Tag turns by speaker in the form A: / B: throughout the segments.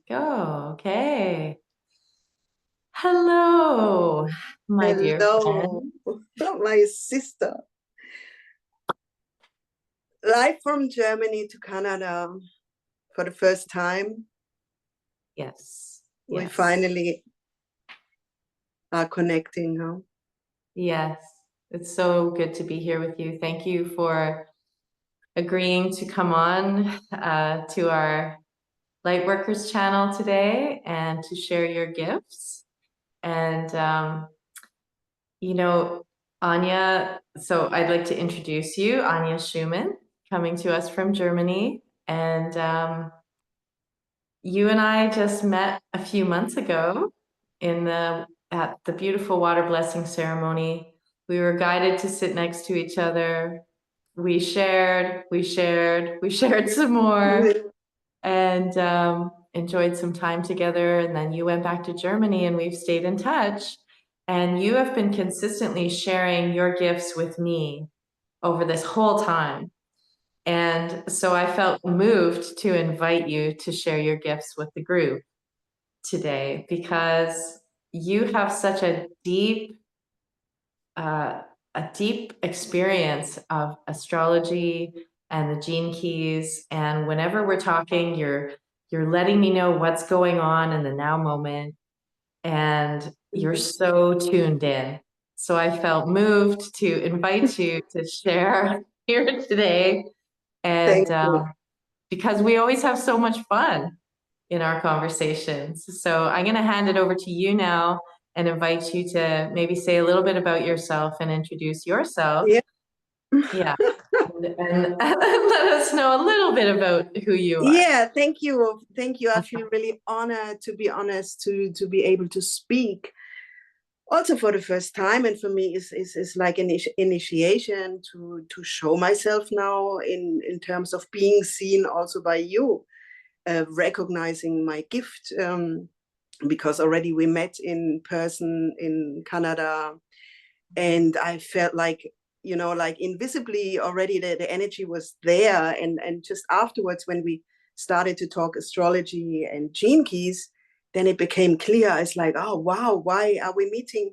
A: Go. Okay. Hello, my dear
B: Hello,
A: friend.
B: my sister. Live from Germany to Canada for the first time.
A: Yes.
B: We
A: Yes.
B: finally are connecting now.
A: Yes. It's so good to be here with you. Thank you for agreeing to come on to our Lightworkers channel today and to share your gifts. And, Anja, so I'd like to introduce you, Anja Schuhmann, coming to us from Germany. And you and I just met a few months ago at the beautiful water blessing ceremony. We were guided to sit next to each other. We shared some more, and enjoyed some time together. And then you went back to Germany, and we've stayed in touch. And you have been consistently sharing your gifts with me over this whole time. And so I felt moved to invite you to share your gifts with the group today, because you have such a deep experience of astrology and the gene keys. And whenever we're talking, you're letting me know what's going on in the now moment, and you're so tuned in. So I felt moved to invite you to share here today. And
B: Thank you.
A: because we always have so much fun in our conversations. So I'm going to hand it over to you now and invite you to maybe say a little bit about yourself and introduce yourself.
B: Yeah.
A: Yeah. And let us know a little bit about who you are.
B: Yeah, thank you. Thank you. I feel really honored, to be honest, to be able to speak also for the first time. And for me is like an initiation to show myself now in terms of being seen also by you, recognizing my gift, because already we met in person in Canada, and I felt like, like invisibly already the energy was there. And just afterwards, when we started to talk astrology and gene keys, then it became clear. It's like, oh wow, why are we meeting,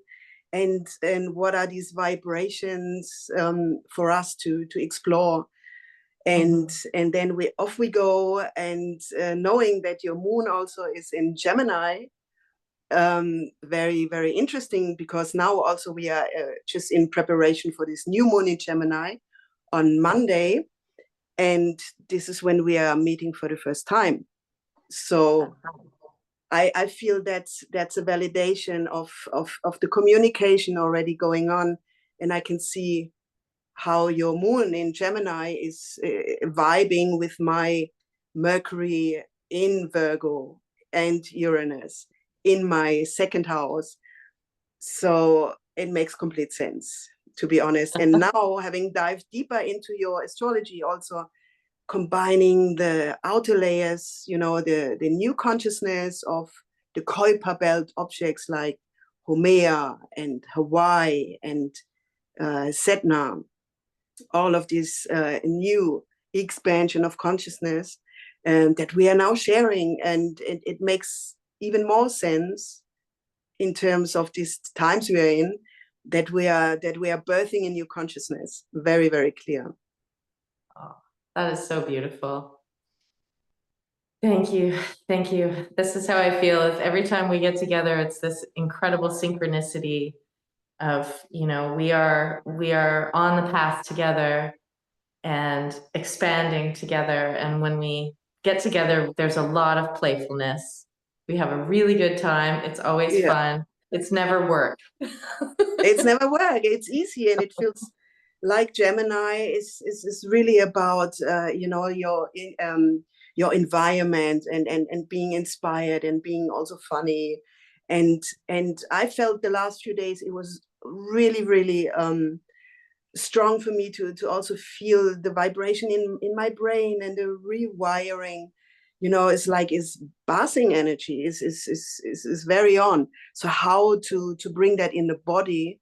B: and what are these vibrations for us to explore. And then off we go, and knowing that your moon also is in Gemini, very, very interesting, because now also we are just in preparation for this new moon in Gemini on Monday, and this is when we are meeting for the first time. So I feel that's a validation of the communication already going on, and I can see how your moon in Gemini is vibing with my Mercury in Virgo and Uranus in my second house. So it makes complete sense, to be honest. And now, having dived deeper into your astrology, also combining the outer layers, the new consciousness of the Kuiper belt objects like Haumea and Hawaii and Setna, all of this new expansion of consciousness that we are now sharing. And it makes even more sense in terms of these times we are in, that we are birthing a new consciousness. Very, very clear.
A: Oh, that is so beautiful. Thank you. Thank you. This is how I feel. Is every time we get together, it's this incredible synchronicity of, we are on the path together and expanding together. And when we get together, there's a lot of playfulness. We have a really good time. It's always fun. It's never work.
B: It's never work. It's easy, and it feels like Gemini is really about your environment and being inspired and being also funny. And I felt the last few days it was really, really strong for me to also feel the vibration in my brain, and the rewiring. It's like is passing energy is very on. So how to bring that in the body,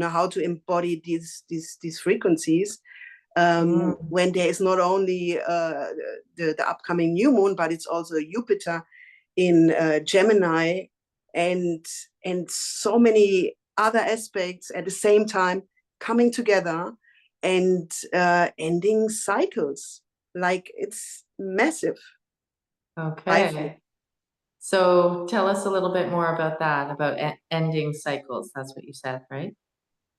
B: how to embody these frequencies, when there is not only the upcoming new moon, but it's also Jupiter in Gemini, and so many other aspects at the same time coming together and ending cycles. Like, it's massive.
A: Okay. So tell us a little bit more about that, about ending cycles. That's what you said, right?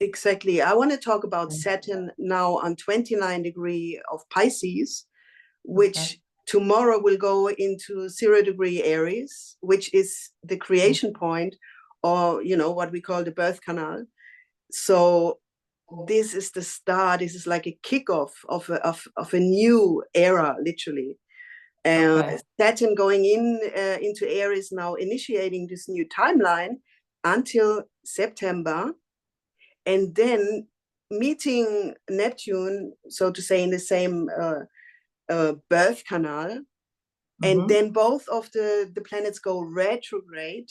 B: Exactly. I want to talk about Saturn now on 29 degree of Pisces, which tomorrow will go into 0 degree Aries, which is the creation point, or what we call the birth canal. So this is the start. This is like a kickoff of a new era, literally. Saturn going into Aries now, initiating this new timeline until September, and then meeting Neptune, so to say, in the same birth canal. And then both of the planets go retrograde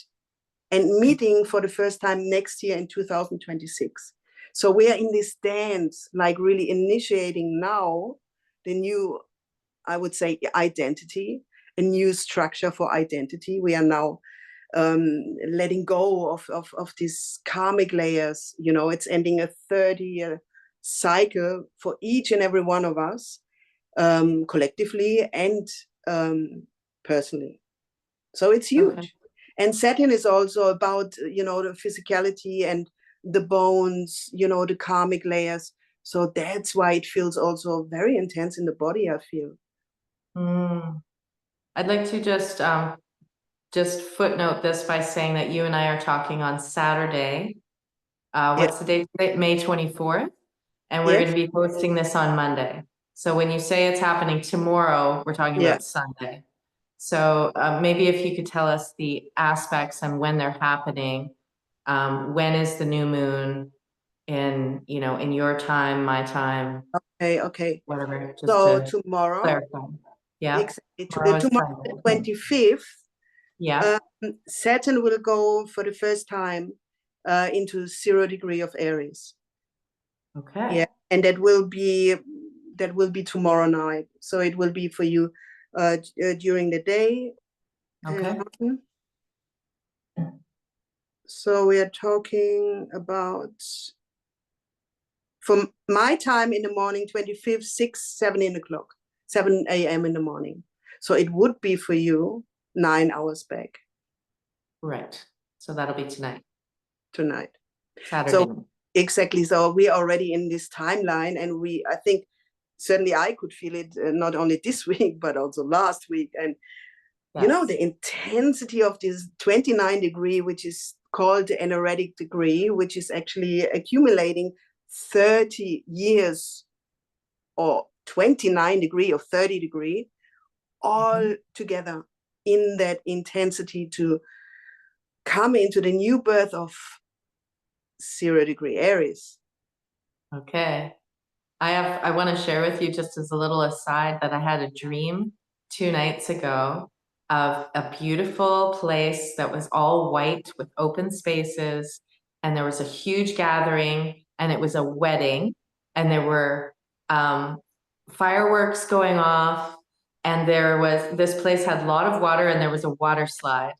B: and meeting for the first time next year in 2026. So we are in this dance, like really initiating now the new, I would say, identity, a new structure for identity. We are now letting go of these karmic layers. It's ending a 30-year cycle for each and every one of us, collectively and personally. So it's huge. Okay. And Saturn is also about, the physicality and the bones, the karmic layers. So that's why it feels also very intense in the body, I feel.
A: I'd like to just footnote this by saying that you and I are talking on Saturday. What's the date today? May 24th. And we're going to be posting this on Monday. So when you say it's happening tomorrow, we're talking about Sunday. So maybe if you could tell us the aspects and when they're happening. When is the new moon in your time, my time?
B: Okay.
A: Whatever. Just
B: so tomorrow.
A: Clarify. Yeah.
B: Exactly. Tomorrow, the 25th.
A: Yeah.
B: Saturn will go for the first time into 0 degree of Aries.
A: Okay.
B: Yeah, and that will be tomorrow night. So it will be for you during the day.
A: Okay.
B: So we are talking about, from my time in the morning, 25th, 7 a.m. in the morning. So it would be for you 9 hours back.
A: Right. So that'll be tonight.
B: Saturday. So exactly. So we are already in this timeline, and I think certainly I could feel it not only this week, but also last week. And the intensity of this 29 degree, which is called the energetic degree, which is actually accumulating 30 years, or 29 degree or 30 degree, all together in that intensity to come into the new birth of 0 degree Aries.
A: Okay. I want to share with you, just as a little aside, that I had a dream 2 nights ago of a beautiful place that was all white with open spaces, and there was a huge gathering, and it was a wedding, and there were fireworks going off, and this place had a lot of water, and there was a water slide,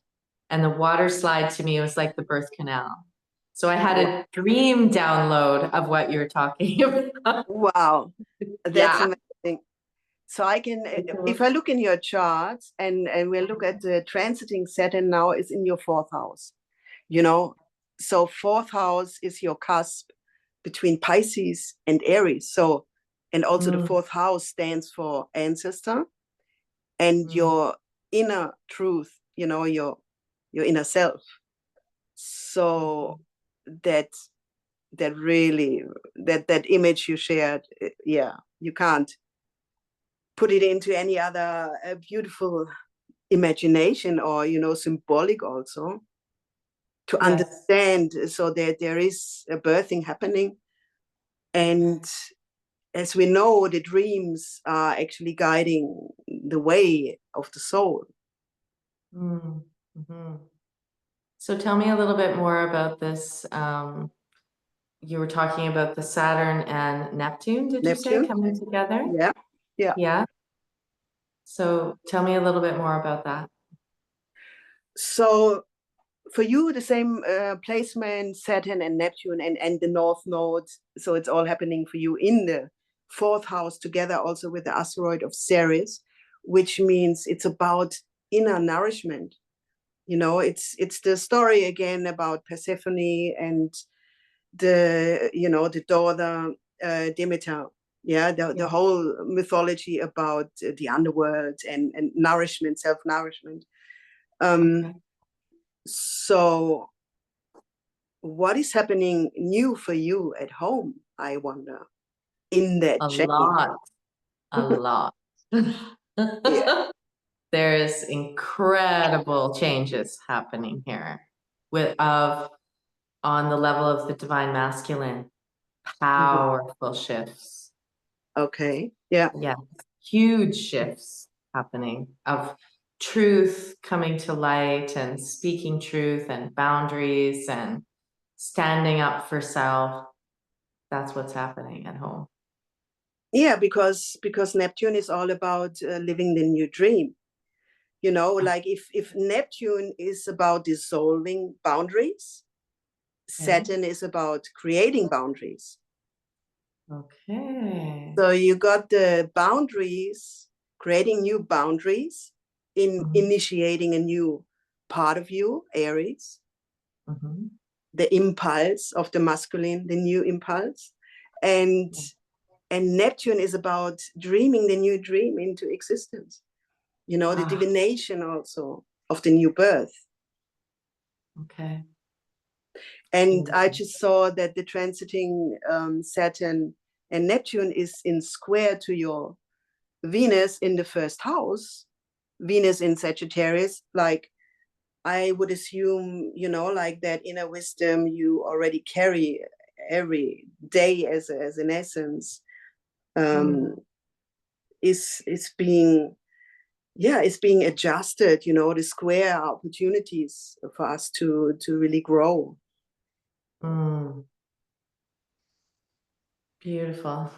A: and the water slide to me was like the birth canal. So I had a dream download of what you're talking about.
B: Wow, that's amazing. So I can, if I look in your charts and we'll look at the transiting Saturn now is in your 4th house, so 4th house is your cusp between Pisces and Aries. So, and also the 4th house stands for ancestor and your inner truth, your inner self. So that really, that image you shared, you can't put it into any other beautiful imagination, or symbolic also to understand, so that there is a birthing happening. And as we know, the dreams are actually guiding the way of the soul.
A: So tell me a little bit more about this. You were talking about the Saturn and Neptune, did you say, coming together?
B: Yeah.
A: So tell me a little bit more about that.
B: So for you, the same placement, Saturn and Neptune and the North Node. So it's all happening for you in the fourth house together also with the asteroid of Ceres, which means it's about inner nourishment. You know, it's the story again about Persephone and the daughter Demeter. Yeah, the whole mythology about the underworld and nourishment, self-nourishment. So what is happening new for you at home, I wonder, in that
A: A
B: change?
A: lot.
B: Yeah.
A: There's incredible changes happening here on the level of the divine masculine, powerful shifts.
B: Okay. Yeah.
A: Yeah, huge shifts happening of truth coming to light and speaking truth and boundaries and standing up for self. That's what's happening at home.
B: Yeah, because Neptune is all about living the new dream. You know, like if Neptune is about dissolving boundaries, Saturn is about creating boundaries.
A: Okay.
B: So you got the boundaries, creating new boundaries, initiating a new part of you, Aries. The impulse of the masculine, the new impulse. And Neptune is about dreaming the new dream into existence. You know, the divination also of the new birth.
A: Okay.
B: And I just saw that the transiting Saturn and Neptune is in square to your Venus in the first house, Venus in Sagittarius. Like, I would assume, you know, like that inner wisdom you already carry every day as an essence is being adjusted, you know, the square opportunities for us to really grow.
A: Beautiful.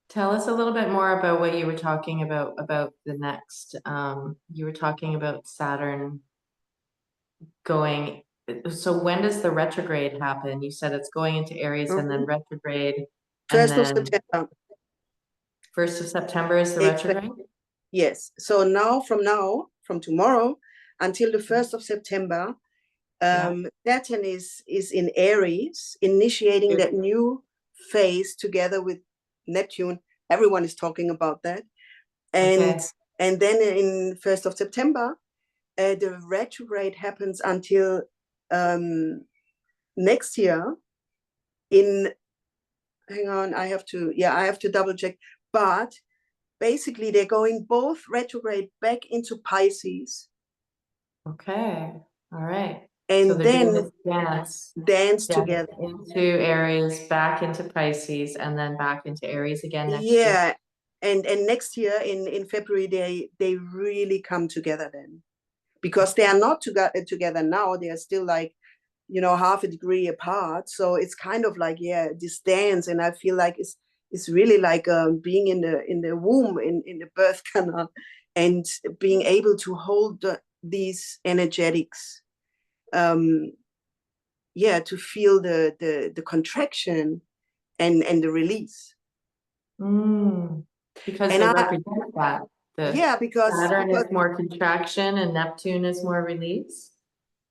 A: Tell us a little bit more about what you were talking about the next. You were talking about Saturn going. So when does the retrograde happen? You said it's going into Aries and then retrograde.
B: First of September.
A: 1st of September is the retrograde?
B: Yes. So from tomorrow until the 1st of September, Saturn is in Aries, initiating that new phase together with Neptune. Everyone is talking about that. And then in 1st of September, the retrograde happens until next year hang on, I have to double check. But basically they're going both retrograde back into Pisces.
A: Okay. All right.
B: And
A: so
B: then dance together
A: into Aries, back into Pisces, and then back into Aries again next
B: year. And next year in February they really come together then, because they are not together now. They are still like, you know, half a degree apart. So it's kind of like this dance, and I feel like it's really like being in the womb, in the birth canal, and being able to hold these energetics. To feel the contraction and the release.
A: Because they represent that.
B: Because
A: Saturn is more contraction and Neptune is more release.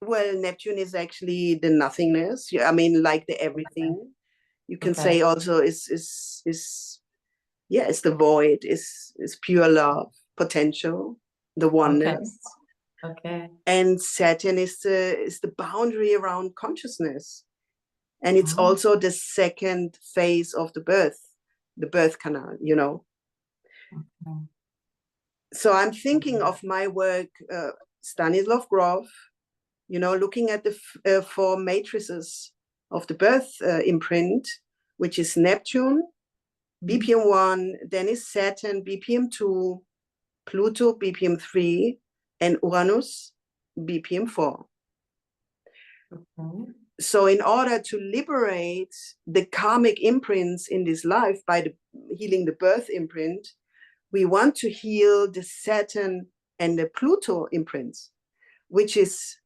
B: Well, Neptune is actually the nothingness. I mean, like the everything. You can say also is it's the void, is pure love, potential, the oneness. And Saturn is the boundary around consciousness. And it's also the second phase of the birth canal, you know. So I'm thinking of my work, Stanislav Grof, you know, looking at the four matrices of the birth imprint, which is Neptune, BPM 1, then is Saturn, BPM 2, Pluto, BPM 3, and Uranus, BPM 4. So in order to liberate the karmic imprints in this life by healing the birth imprint, we want to heal the Saturn and the Pluto imprints. which is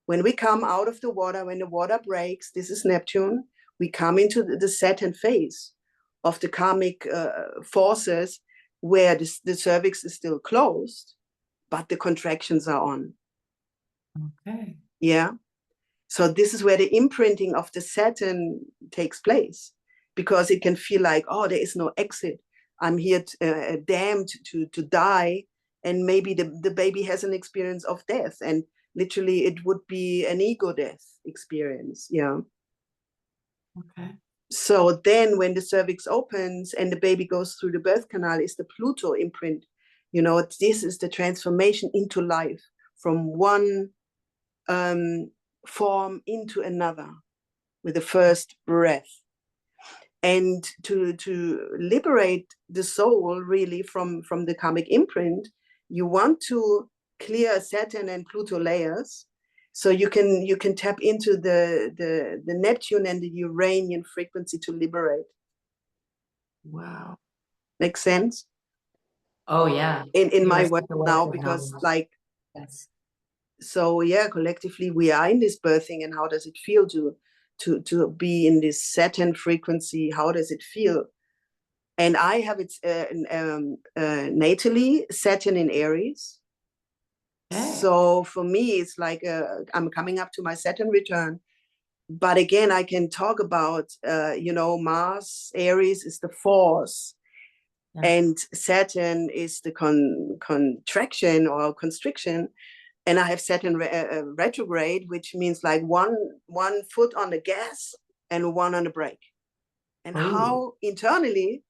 B: when we come out of the water, when the water breaks, this is Neptune, we come into the Saturn phase of the karmic forces where the cervix is still closed, but the contractions are on.
A: Okay.
B: Yeah. So this is where the imprinting of the Saturn takes place, because it can feel like, oh, there is no exit. I'm here damned to die. And maybe the baby has an experience of death. And literally it would be an ego death experience. Yeah.
A: Okay.
B: So then when the cervix opens and the baby goes through the birth canal, is the Pluto imprint. You know, this is the transformation into life from one form into another with the first breath. And to liberate the soul really from the karmic imprint, you want to clear Saturn and Pluto layers, so you can tap into the Neptune and the Uranian frequency to liberate.
A: Wow.
B: Makes sense?
A: Oh yeah.
B: In my
A: such
B: work
A: a
B: now,
A: wonderful
B: because
A: knowledge.
B: like,
A: Yes.
B: so yeah, collectively we are in this birthing, and how does it feel to be in this Saturn frequency? How does it feel? And I have it natally Saturn in Aries.
A: Okay.
B: So for me, it's like I'm coming up to my Saturn return. But again, I can talk about, Mars, Aries is the force. Yeah. And Saturn is the contraction or constriction. And I have Saturn retrograde, which means like one foot on the gas and one on the brake. And how internally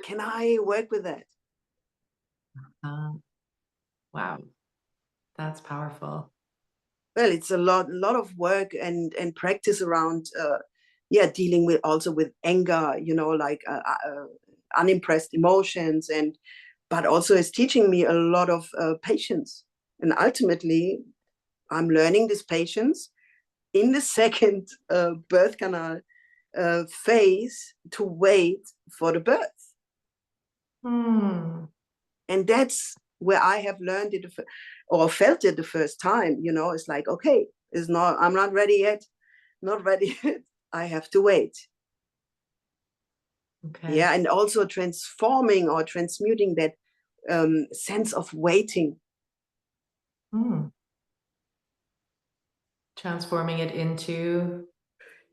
B: can I work with that?
A: Wow, that's powerful.
B: Well, it's a lot of work and practice around, dealing with also with anger, like unimpressed emotions, but also it's teaching me a lot of patience. And ultimately, I'm learning this patience in the second birth canal phase to wait for the birth. And that's where I have learned it or felt it the first time. It's like, okay, I'm not ready yet. Not ready yet. I have to wait. Okay. Yeah, and also transforming or transmuting that sense of waiting.
A: Transforming it into?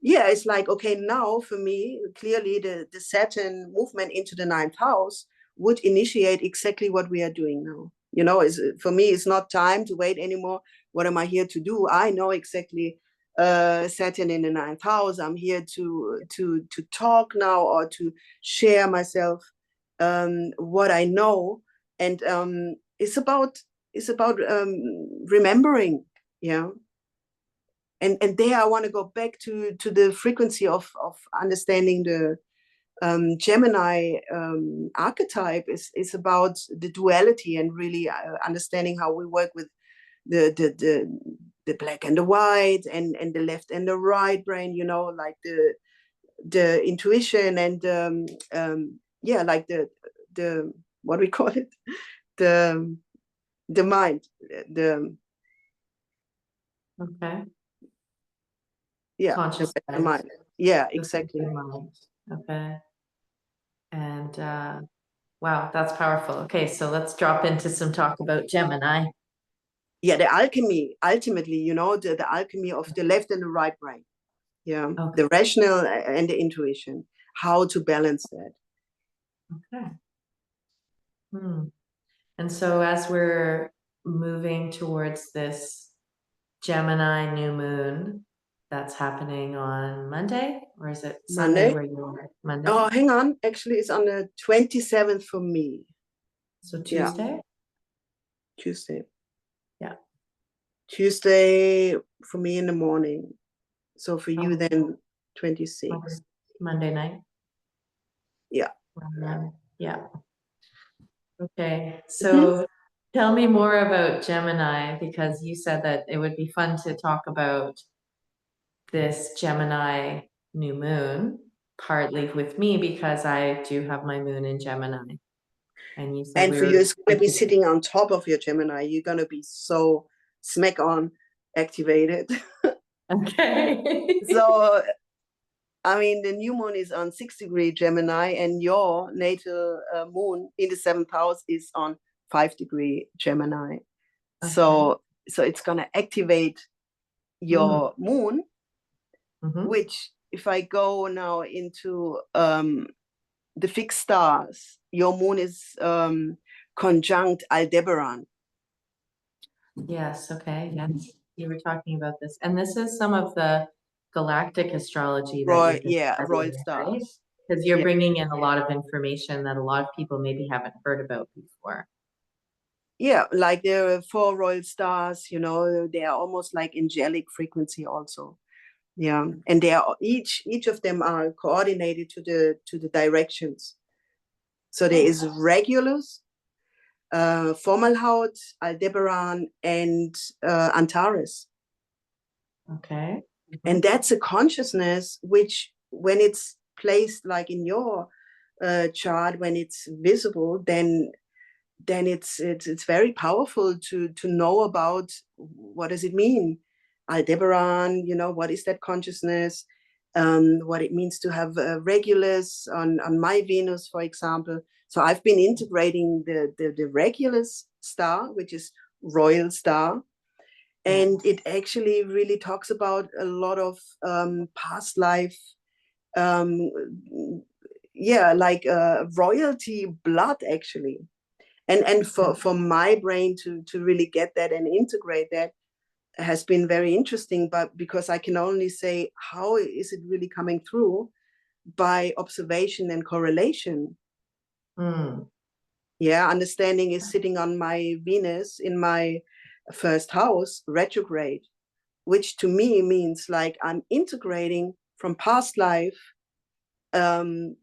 B: Yeah, it's like, okay, now for me, clearly the Saturn movement into the 9th house would initiate exactly what we are doing now. For me, it's not time to wait anymore. What am I here to do? I know exactly Saturn in the 9th house. I'm here to talk now, or to share myself, what I know. And it's about remembering, yeah. And there I want to go back to the frequency of understanding the Gemini archetype is about the duality, and really understanding how we work with the black and the white, and the left and the right brain, like the intuition, and like the what we call it, the mind,
A: okay.
B: Yeah,
A: conscious
B: mind. Yeah, exactly.
A: Mind. Okay. And wow, that's powerful. Okay, so let's drop into some talk about Gemini.
B: Yeah, the alchemy, ultimately, the alchemy of the left and the right brain. Yeah, okay. The rational and the intuition, how to balance that.
A: Okay. And so as we're moving towards this Gemini new moon, that's happening on Monday, or is it Sunday where you are? Monday?
B: Oh, hang on. Actually, it's on the 27th for me.
A: So Tuesday?
B: Yeah. Tuesday.
A: Yeah.
B: Tuesday for me in the morning. So for you then 26.
A: Monday night?
B: Yeah.
A: Yeah. Okay. So tell me more about Gemini, because you said that it would be fun to talk about this Gemini new moon, partly with me because I do have my moon in Gemini. And you said
B: for you, it's going to be sitting on top of your Gemini. You're going to be so smack on activated.
A: Okay.
B: So, I mean, the new moon is on 6-degree Gemini, and your natal moon in the 7th house is on 5-degree Gemini.
A: Okay.
B: So it's going to activate your moon, which, if I go now into the fixed stars, your moon is conjunct Aldebaran.
A: Yes, okay, yes. You were talking about this. And this is some of the galactic astrology that you're
B: Royal
A: studying,
B: stars.
A: right? Because you're bringing in a lot of information that a lot of people maybe haven't heard about before.
B: Yeah, like the 4 royal stars, you know, they are almost like angelic frequency also. Yeah, and they are each of them are coordinated to the directions. So there is Regulus, Fomalhaut, Aldebaran, and Antares.
A: Okay.
B: And that's a consciousness which, when it's placed like in your chart, when it's visible, then it's very powerful to know about what does it mean. Aldebaran, you know, what is that consciousness? What it means to have Regulus on my Venus, for example. So I've been integrating the Regulus star, which is royal star, and it actually really talks about a lot of past life, like royalty blood actually. And for my brain to really get that and integrate that has been very interesting, but because I can only say how is it really coming through by observation and correlation. Yeah, understanding is sitting on my Venus in my 1st house retrograde, which to me means like I'm integrating from past life the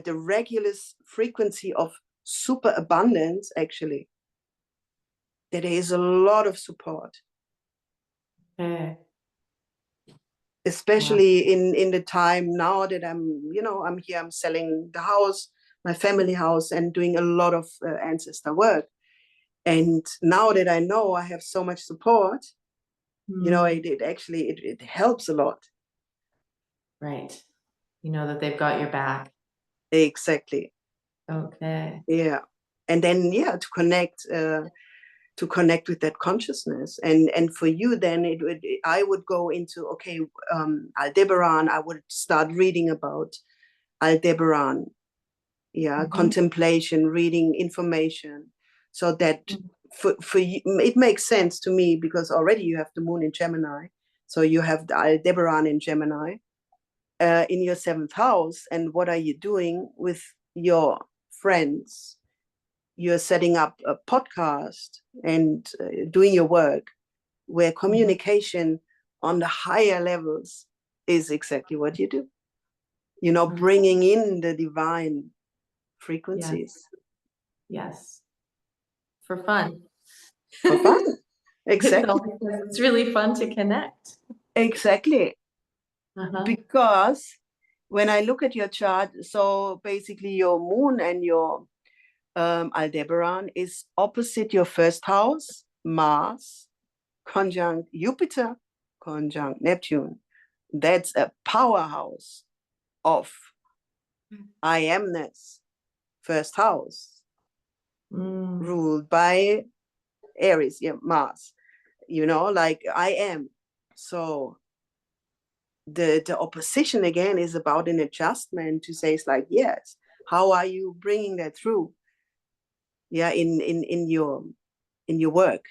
B: Regulus frequency of super abundance, actually. There is a lot of support.
A: Okay.
B: Especially in the time now that I'm here, I'm selling the house, my family house, and doing a lot of ancestor work. And now that I know I have so much support, you know, it helps a lot.
A: Right. You know that they've got your back.
B: Exactly.
A: Okay.
B: Yeah. And then, to connect with that consciousness. And for you, then I would go into, okay, Aldebaran, I would start reading about Aldebaran. Yeah. Contemplation, reading information. So that for you, it makes sense to me, because already you have the moon in Gemini. So you have the Aldebaran in Gemini in your 7th house. And what are you doing with your friends? You're setting up a podcast and doing your work, where communication on the higher levels is exactly what you do. You know, bringing in the divine frequencies.
A: Yes. For fun.
B: For fun. Exactly.
A: It's really fun to connect.
B: Exactly. Because when I look at your chart, so basically your moon and your Aldebaran is opposite your 1st house, Mars, conjunct Jupiter, conjunct Neptune. That's a powerhouse of I amness, 1st house, ruled by Aries, Mars, you know, like I am. So the opposition again is about an adjustment to say, it's like, yes, how are you bringing that through? Yeah, in your work.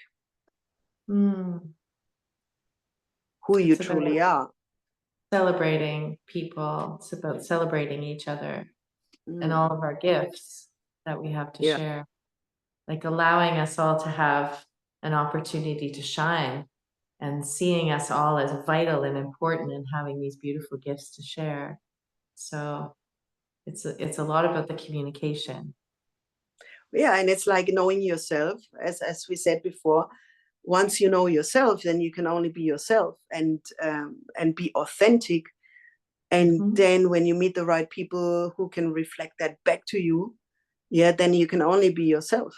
B: Who you truly are.
A: Celebrating people. It's about celebrating each other and all of our gifts that we have to share. Like allowing us all to have an opportunity to shine, and seeing us all as vital and important, and having these beautiful gifts to share. So it's a lot about the communication.
B: Yeah, and it's like knowing yourself, as we said before. Once you know yourself, then you can only be yourself and be authentic. And then when you meet the right people who can reflect that back to you, then you can only be yourself.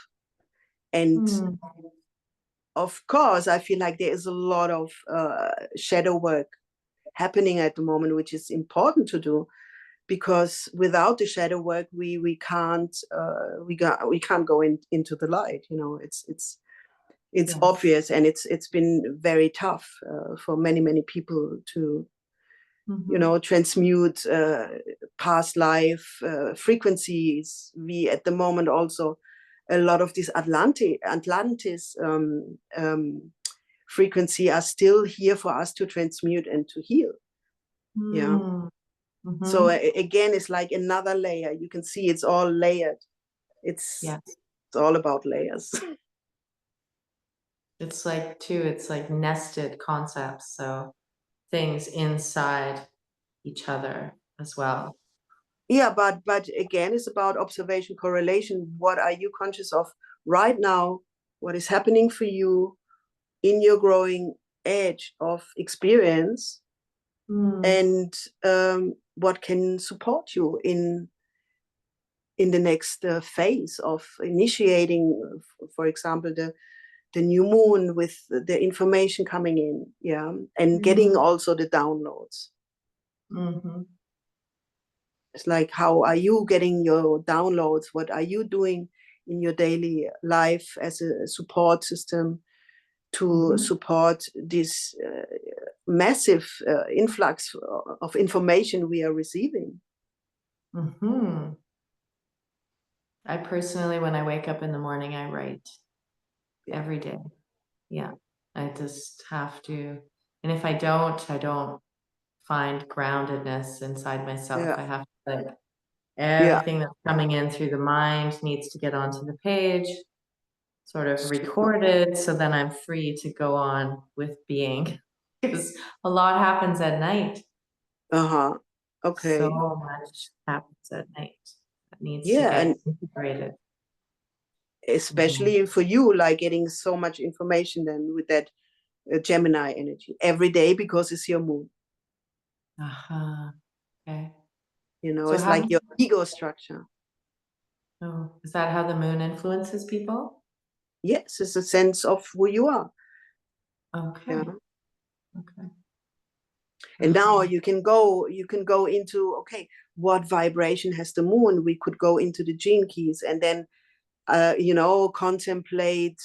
B: And of course, I feel like there is a lot of shadow work happening at the moment, which is important to do, because without the shadow work, we can't go into the light. You know, it's
A: Yes.
B: obvious, and it's been very tough for many people to you know, transmute past life frequencies. We at the moment also a lot of this Atlantis frequency are still here for us to transmute and to heal. Yeah. So again, it's like another layer. You can see it's all layered. It's all about layers.
A: It's like nested concepts. So things inside each other as well.
B: Yeah, but again, it's about observation, correlation. What are you conscious of right now? What is happening for you in your growing edge of experience, and what can support you in the next phase of initiating, for example, the new moon with the information coming in, yeah, and getting also the downloads. It's like, how are you getting your downloads? What are you doing in your daily life as a support system to support this massive influx of information we are receiving?
A: I personally, when I wake up in the morning, I write every day. Yeah, I just have to. And if I don't find groundedness inside myself. I have to, like, everything that's coming in through the mind needs to get onto the page, sort of recorded, so then I'm free to go on with being, because a lot happens at night.
B: Okay.
A: So much happens at night that needs to get integrated.
B: Especially for you, like getting so much information then with that Gemini energy every day, because it's your moon.
A: Okay.
B: You know, so it's like your ego structure.
A: Oh, is that how the moon influences people?
B: Yes, it's a sense of who you are.
A: Okay. Yeah. Okay.
B: And now you can go into, okay, what vibration has the moon? We could go into the gene keys and then you know, contemplate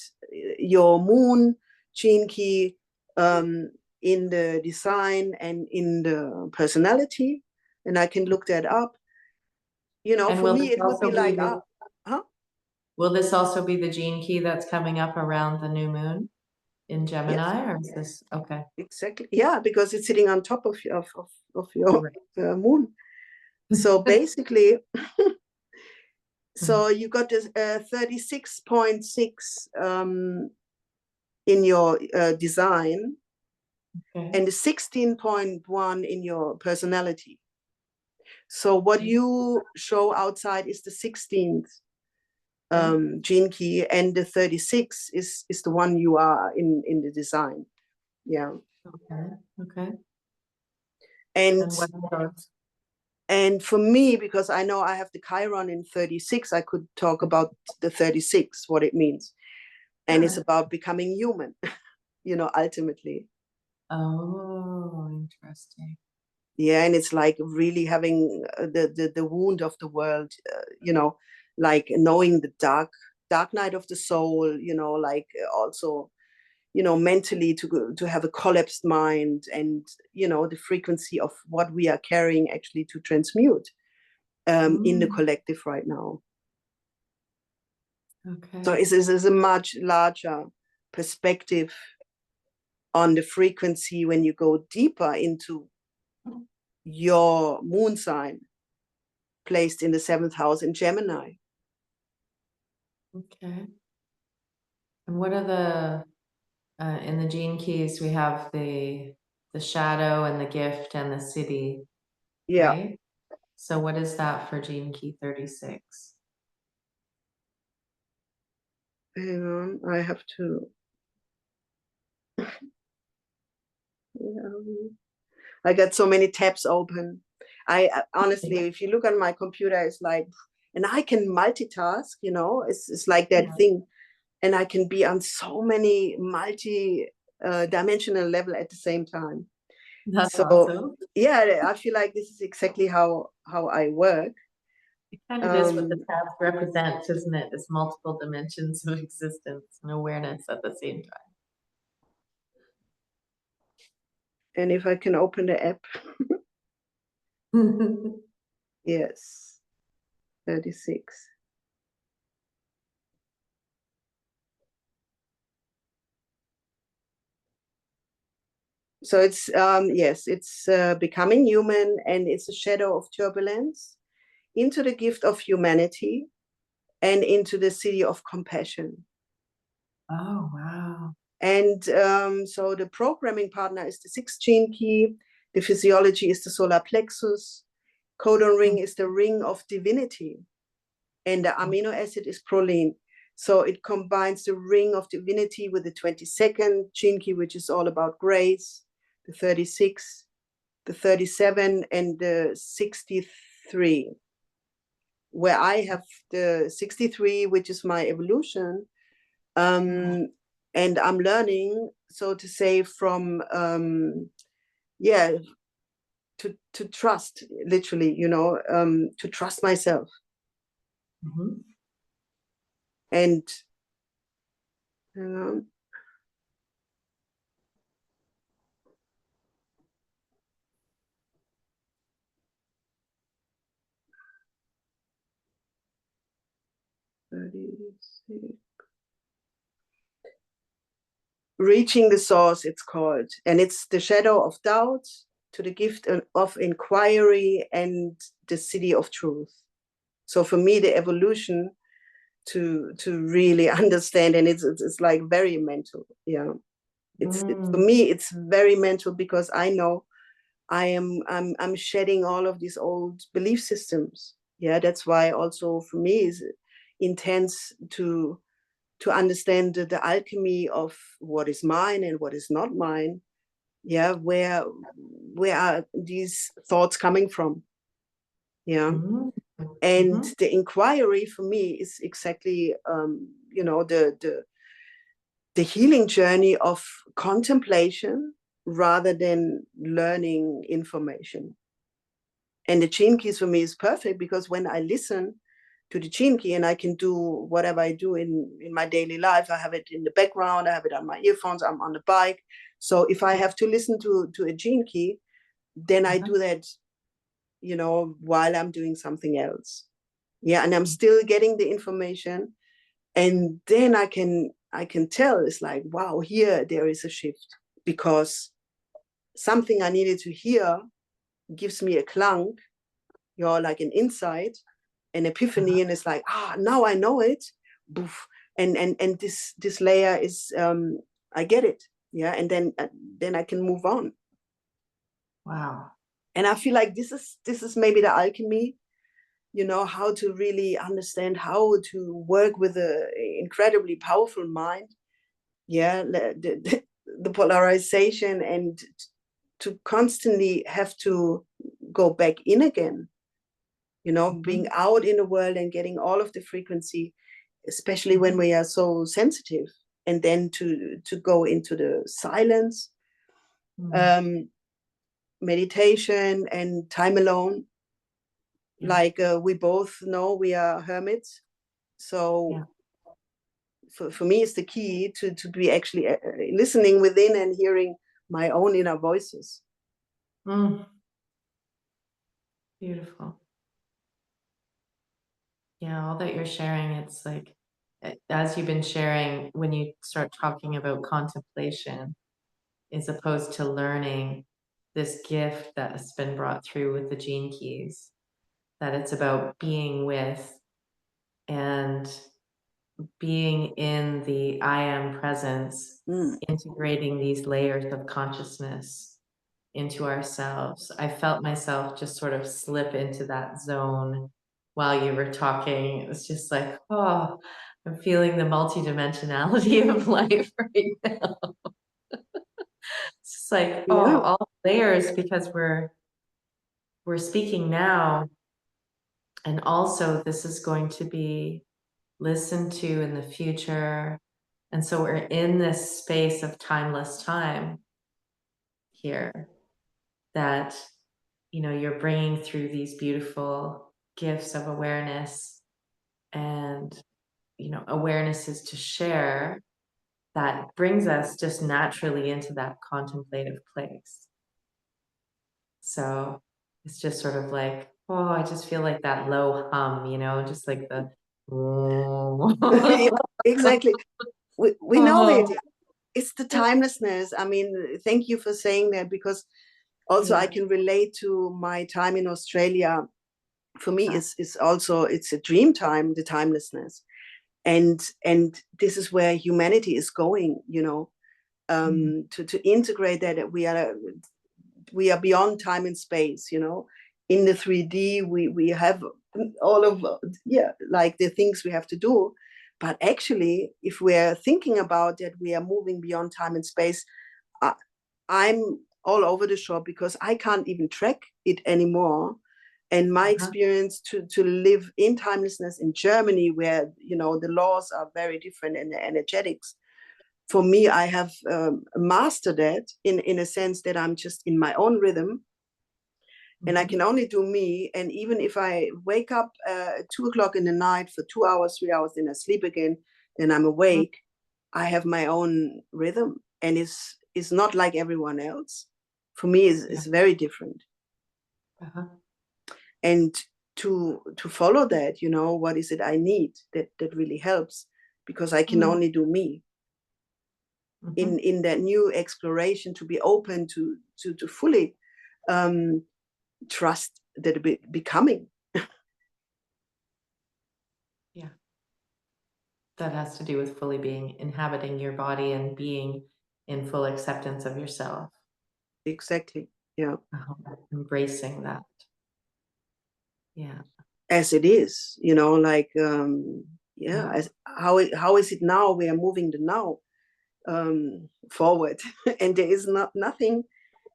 B: your moon gene key in the design and in the personality, and I can look that up. You know, and for me, it would be like,
A: will this also be the gene key that's coming up around the new moon in Gemini, or is this okay?
B: Exactly, yeah, because it's sitting on top of your moon. So basically, so you got this 36.6 in your design, and the 16.1 in your personality. So what you show outside is the 16th gene key, and the 36 is the one you are in the design. Yeah.
A: Okay.
B: And for me, because I know I have the Chiron in 36, I could talk about the 36, what it means. And it's about becoming human, you know, ultimately.
A: Oh, interesting.
B: Yeah, and it's like really having the wound of the world, you know, like knowing the dark night of the soul, you know, like also, you know, mentally to have a collapsed mind, and, you know, the frequency of what we are carrying actually to transmute in the collective right now.
A: Okay.
B: So it's a much larger perspective on the frequency when you go deeper into your moon sign placed in the 7th house in Gemini.
A: Okay. And what are the in the gene keys? We have the shadow and the gift and the city. Yeah. Right? So what is that for gene key 36?
B: Hang on, I have to. I got so many tabs open. I honestly, if you look on my computer, it's like, and I can multitask, you know, it's like that thing. and I can be on so many multi-dimensional level at the same time.
A: That's
B: So
A: awesome.
B: yeah, I feel like this is exactly how I work.
A: It kind of is what the path represents, isn't it? It's multiple dimensions of existence and awareness at the same
B: And if I can open the app.
A: time.
B: Yes, 36. So it's yes, it's becoming human, and it's a shadow of turbulence into the gift of humanity and into the city of compassion.
A: Oh, wow.
B: And so the programming partner is the sixth gene key, the physiology is the solar plexus, codon ring is the ring of divinity, and the amino acid is proline. So it combines the ring of divinity with the 22nd gene key, which is all about grace, the 36, the 37, and the 63, where I have the 63, which is my evolution. And I'm learning, so to say, from to trust, literally, to trust myself.
A: Mm-hmm.
B: And 36. Reaching the source, it's called, and it's the shadow of doubt to the gift of inquiry and the city of truth. So for me, the evolution to really understand, and it's like very mental. Yeah, it's for me, it's very mental, because I know I'm shedding all of these old belief systems. Yeah, that's why also for me is intense to understand the alchemy of what is mine and what is not mine. Yeah, where are these thoughts coming from? Yeah.
A: Mm-hmm.
B: And the inquiry for me is exactly the healing journey of contemplation rather than learning information. And the gene keys for me is perfect, because when I listen to the gene key, and I can do whatever I do in my daily life, I have it in the background, I have it on my earphones, I'm on the bike. So if I have to listen to a gene key, then I do that, while I'm doing something else. Yeah, and I'm still getting the information, and then I can tell, it's like, wow, here there is a shift, because something I needed to hear gives me a clunk, like an insight, an epiphany, and it's like, now I know it. Boof. And this layer is I get it. Yeah, and then I can move on.
A: Wow.
B: And I feel like this is maybe the alchemy, how to really understand how to work with an incredibly powerful mind. Yeah, the polarization, and to constantly have to go back in again, being out in the world and getting all of the frequency, especially when we are so sensitive, and then to go into the silence, meditation, and time alone. Like we both know, we are hermits, so for me, it's the key to be actually listening within and hearing my own inner voices.
A: Beautiful. Yeah, all that you're sharing, it's like, as you've been sharing, when you start talking about contemplation, as opposed to learning, this gift that has been brought through with the gene keys, that it's about being with and being in the I am presence, integrating these layers of consciousness into ourselves. I felt myself just sort of slip into that zone while you were talking. It was just like, oh, I'm feeling the multidimensionality of life right now. It's just like, all layers, because we're speaking now, and also this is going to be listened to in the future, And so we're in this space of timeless time here that, you know, you're bringing through these beautiful gifts of awareness, and, you know, awareness is to share, that brings us just naturally into that contemplative place. So it's just sort of like, oh, I just feel like that low hum, you know, just like the
B: Yeah, exactly. We know it.
A: oh,
B: It's the timelessness. I mean, thank you for saying that, because also I
A: yeah.
B: can relate to my time in Australia. For me, it's also, it's a dream time, the timelessness. And this is where humanity is going, you know, to integrate that we are beyond time and space, you know. In the 3D, we have all of, yeah, like the things we have to do. But actually, if we're thinking about that, we are moving beyond time and space. I'm all over the shop because I can't even track it anymore. And my experience to live in timelessness in Germany, where, you know, the laws are very different and the energetics, for me, I have mastered that in a sense that I'm just in my own rhythm, and I can only do me. And even if I wake up 2 o'clock in the night for 2 hours, 3 hours, then I sleep again, then I'm awake. I have my own rhythm, and it's not like everyone else. For me, it's very different. And to follow that, you know, what is it I need that really helps, because I can only do me. In that new exploration, to be open to fully trust that becoming.
A: Yeah, that has to do with fully being, inhabiting your body and being in full acceptance of yourself.
B: Exactly. Yeah.
A: Embracing that. Yeah.
B: As it is, you know, like as how is it now? We are moving the now forward, and there is nothing.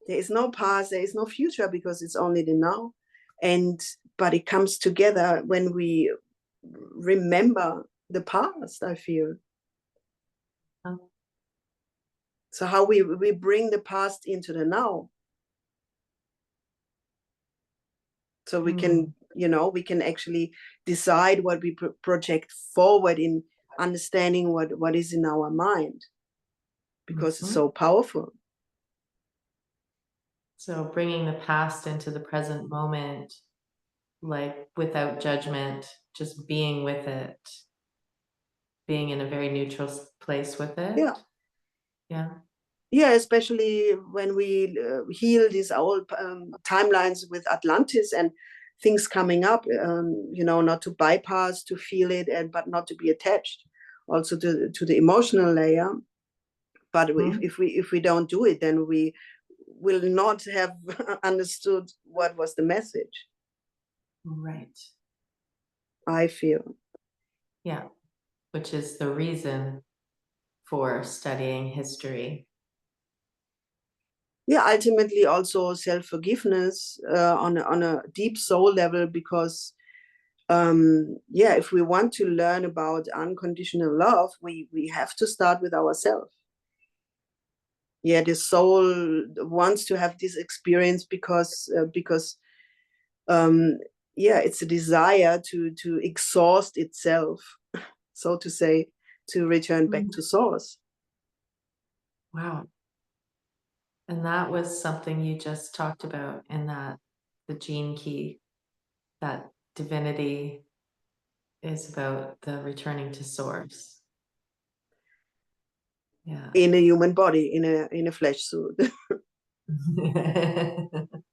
B: There is no past. There is no future, because it's only the now. But it comes together when we remember the past, I feel. So how we bring the past into the now, so we can, you know, we can actually decide what we project forward in understanding what is in our mind, because it's so powerful.
A: So bringing the past into the present moment, like without judgment, just being with it, being in a very neutral place with it.
B: Yeah.
A: Yeah.
B: Yeah, especially when we heal these old timelines with Atlantis and things coming up, you know, not to bypass, to feel it, but not to be attached also to the emotional layer. But if we don't do it, then we will not have understood what was the message.
A: Right.
B: I feel.
A: Yeah. Which is the reason for studying history.
B: Yeah, ultimately also self-forgiveness on a deep soul level, because if we want to learn about unconditional love, we have to start with ourselves. Yeah, the soul wants to have this experience because it's a desire to exhaust itself, so to say, to return back to source.
A: Wow. And that was something you just talked about in that, the gene key, that divinity is about the returning to source. Yeah.
B: In a human body, in a flesh suit.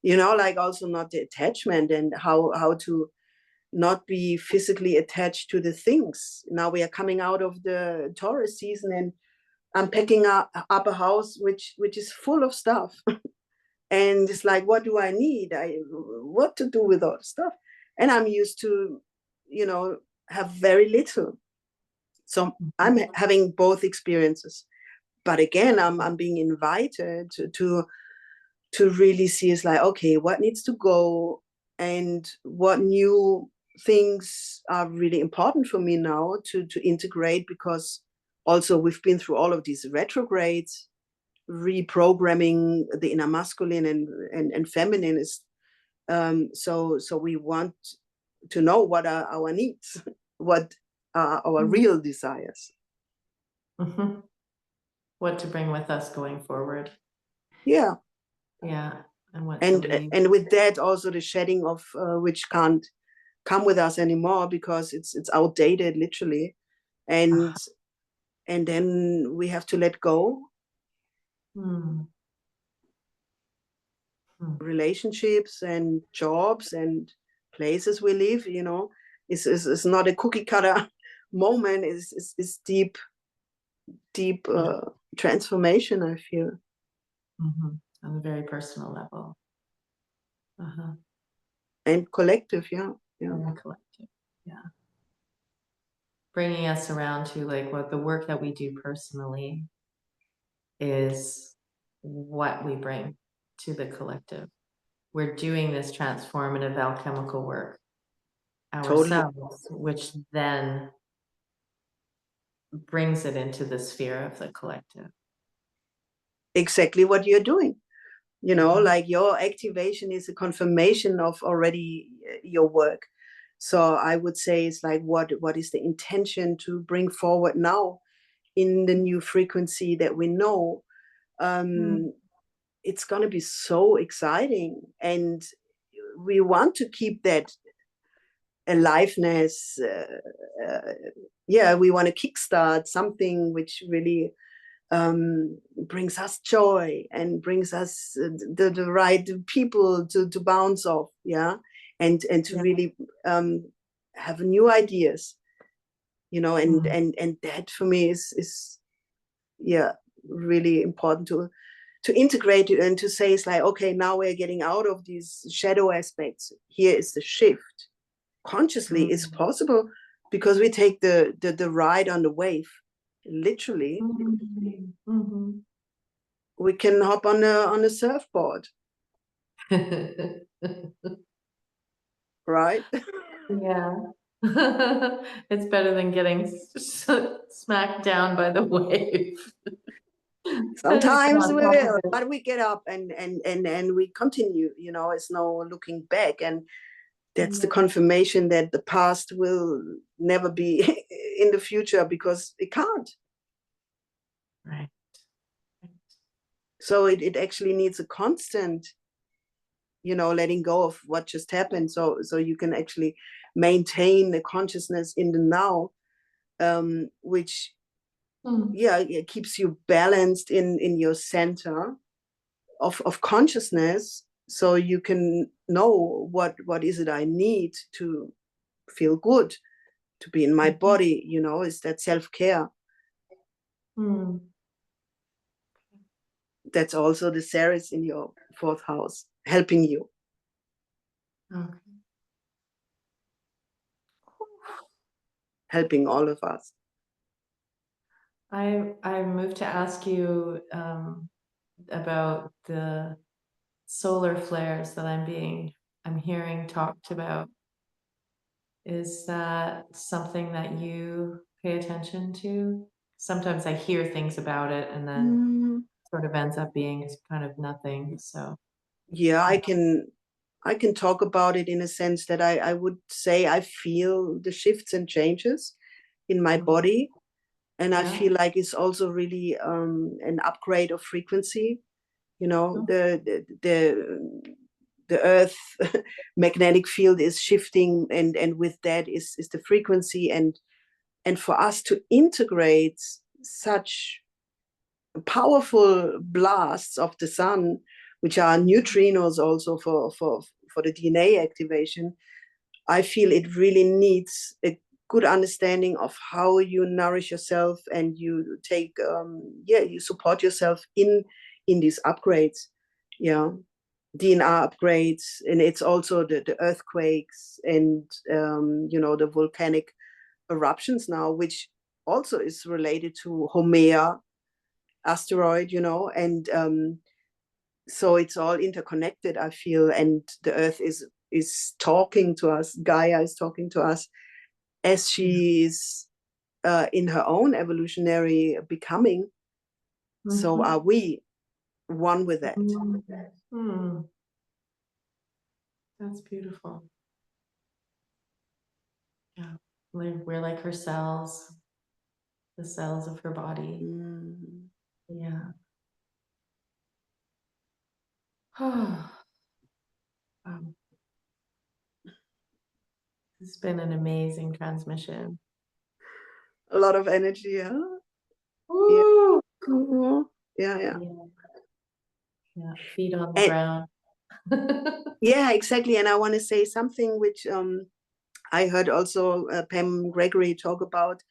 B: You know, like also not the attachment, and how to not be physically attached to the things. Now we are coming out of the Taurus season, and I'm picking up a house which is full of stuff. And it's like, what do I need? What to do with all the stuff? And I'm used to, you know, have very little. So I'm having both experiences. But again, I'm being invited to really see, is like, okay, what needs to go, and what new things are really important for me now to integrate, because also we've been through all of these retrogrades, reprogramming the inner masculine and feminine is so we want to know what are our needs, what are our real desires.
A: What to bring with us going forward.
B: Yeah.
A: And
B: with that also the shedding of which can't come with us anymore because it's outdated literally, and then we have to let go. Relationships and jobs and places we live, you know, is not a cookie cutter moment. Is deep transformation, I feel.
A: On a very personal level.
B: And collective, yeah.
A: And collective, yeah. Bringing us around to like what the work that we do personally is what we bring to the collective. We're doing this transformative alchemical work ourselves, totally. Which then brings it into the sphere of the collective.
B: Exactly what you're doing. You know, like your activation is a confirmation of already your work. So I would say it's like, what is the intention to bring forward now in the new frequency that we know? It's going to be so exciting. And we want to keep that aliveness. We want to kickstart something which really brings us joy and brings us the right people to bounce off, and to really have new ideas, you know, and that for me is really important to integrate it and to say it's like, okay, now we're getting out of these shadow aspects. Here is the shift. Consciously it's possible because we take the ride on the wave. Literally, we can hop on a surfboard. Right?
A: Yeah. It's better than getting smacked down by the wave.
B: Sometimes we will, but we get up and we continue, you know, it's no looking back. And that's the confirmation that the past will never be in the future because it can't.
A: Right.
B: So it actually needs a constant, you know, letting go of what just happened. So you can actually maintain the consciousness in the now, which it keeps you balanced in your center of consciousness. So you can know what is it I need to feel good, to be in my body, you know, is that self-care. That's also the Ceres in your fourth house helping you.
A: Okay.
B: Helping all of us.
A: I moved to ask you about the solar flares that I'm hearing talked about. Is that something that you pay attention to? Sometimes I hear things about it and then sort of ends up being kind of nothing. So
B: yeah, I can talk about it in a sense that I would say I feel the shifts and changes in my body. And I feel like it's also really an upgrade of frequency. You know, the Earth magnetic field is shifting, and with that is the frequency, and for us to integrate such powerful blasts of the sun, which are neutrinos also for the DNA activation, I feel it really needs a good understanding of how you nourish yourself and you take you support yourself in these upgrades, DNR upgrades. And it's also the earthquakes and you know, the volcanic eruptions now, which also is related to Haumea asteroid, you know, and so it's all interconnected, I feel, and the earth is talking to us. Gaia is talking to us as she is in her own evolutionary becoming. So are we one with that?
A: That's beautiful. Yeah, we're like her cells, the cells of her body. Yeah. Wow. It's been an amazing transmission.
B: A lot of energy, huh?
A: Woo!
B: Yeah.
A: Yeah, feet on the ground.
B: Yeah, exactly. And I want to say something which I heard also Pam Gregory talk about.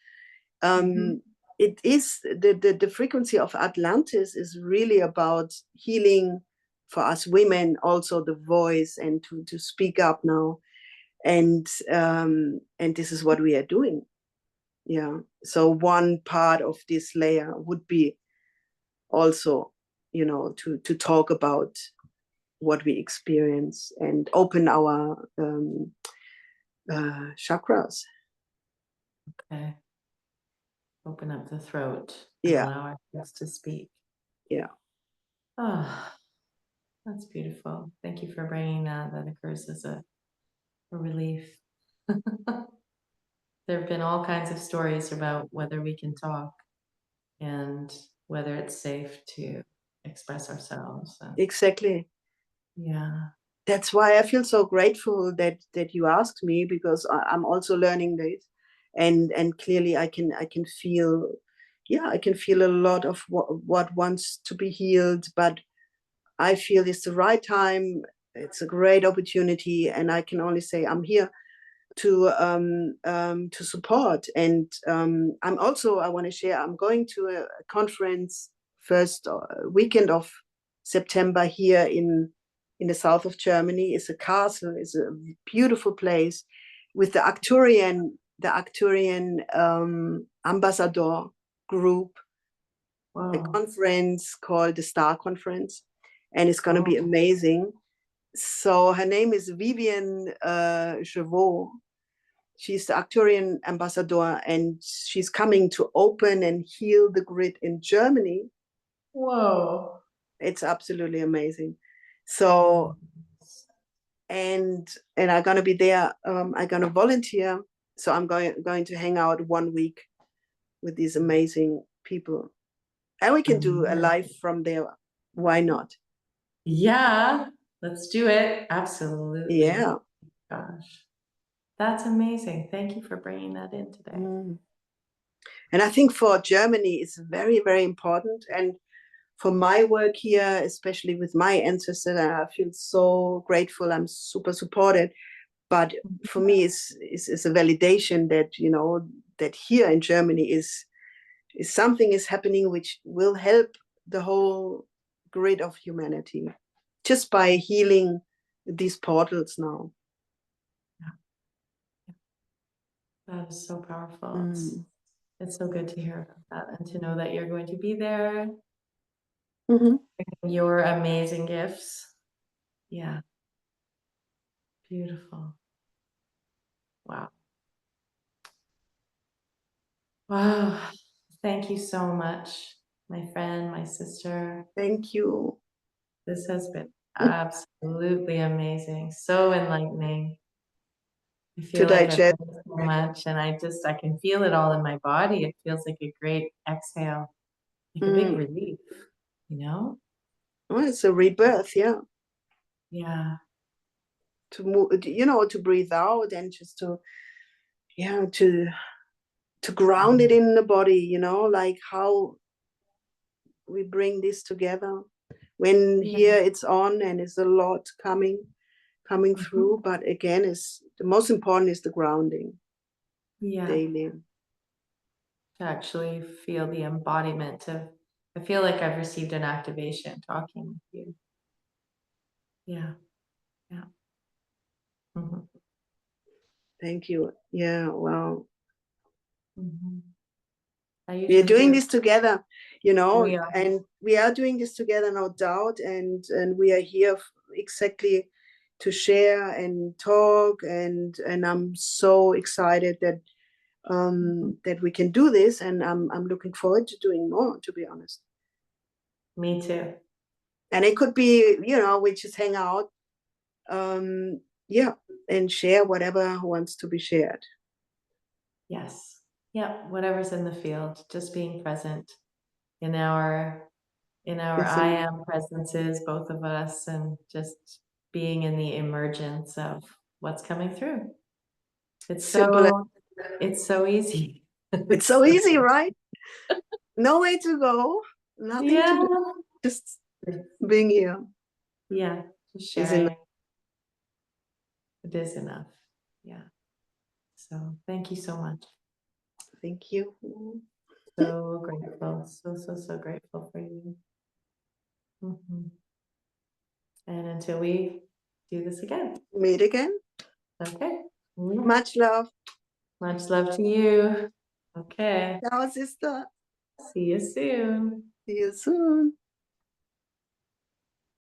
B: It is the frequency of Atlantis is really about healing for us women, also the voice, and to speak up now. And this is what we are doing. Yeah. So one part of this layer would be also, to talk about what we experience and open our chakras.
A: Okay. Open up the throat and
B: Yeah.
A: allow our voice to speak.
B: Yeah.
A: Oh, that's beautiful. Thank you for bringing that. That occurs as a relief. There have been all kinds of stories about whether we can talk and whether it's safe to express ourselves.
B: Exactly.
A: Yeah.
B: That's why I feel so grateful that you asked me, because I'm also learning this, and clearly I can feel, I can feel a lot of what wants to be healed, but I feel it's the right time. It's a great opportunity, and I can only say I'm here to support. And I'm also, I want to share, I'm going to a conference first weekend of September here in the south of Germany. It's a castle, it's a beautiful place with the Arcturian ambassador group.
A: Wow.
B: A conference called the Star Conference, and it's going to be amazing. So her name is Vivian Chevaux. She's the Arcturian ambassador, and she's coming to open and heal the grid in Germany.
A: Whoa.
B: It's absolutely amazing. So, and I'm going to be there. I'm going to volunteer. So I'm going to hang out 1 week with these amazing people. And we can do a live from there. Why not?
A: Yeah, let's do it. Absolutely.
B: Yeah.
A: Gosh, that's amazing. Thank you for bringing that in today.
B: And I think for Germany, it's very, very important. And for my work here, especially with my ancestors, I feel so grateful. I'm super supported. But for me, it's a validation that, that here in Germany is something is happening which will help the whole grid of humanity just by healing these portals now.
A: That is so powerful. It's so good to hear about that and to know that you're going to be there. Your amazing gifts. Yeah. Beautiful. Wow. Wow. Thank you so much, my friend, my sister.
B: Thank you.
A: This has been absolutely amazing. So enlightening. I feel like I've learned so much, and I can feel it all in my body. It feels like a great exhale, like a big relief,
B: Oh, it's a rebirth, yeah.
A: Yeah.
B: To move, to breathe out and just to ground it in the body, like how we bring this together. When here it's on and it's a lot coming through, but again, is the most important is the grounding. Daily.
A: To actually feel the embodiment of, I feel like I've received an activation talking with you. Yeah.
B: Thank you. Yeah, wow.
A: We
B: are doing this together,
A: and
B: we are doing this together, no doubt, and we are here exactly to share and talk, and I'm so excited that that we can do this, and I'm looking forward to doing more, to be honest.
A: Me too.
B: And it could be, we just hang out, and share whatever wants to be shared.
A: Yes. Yeah, whatever's in the field, just being present in our I am presences, both of us, and just being in the emergence of what's coming through. It's so easy.
B: It's so easy, right? No way to go, nothing to do, just being here.
A: Yeah, just sharing. It is enough. Yeah. So thank you so much.
B: Thank you.
A: So grateful. So grateful for you. And until we do this again.
B: Meet again.
A: Okay.
B: Much love.
A: Much love to you. Okay.
B: Ciao, sister.
A: See you soon.
B: See you soon.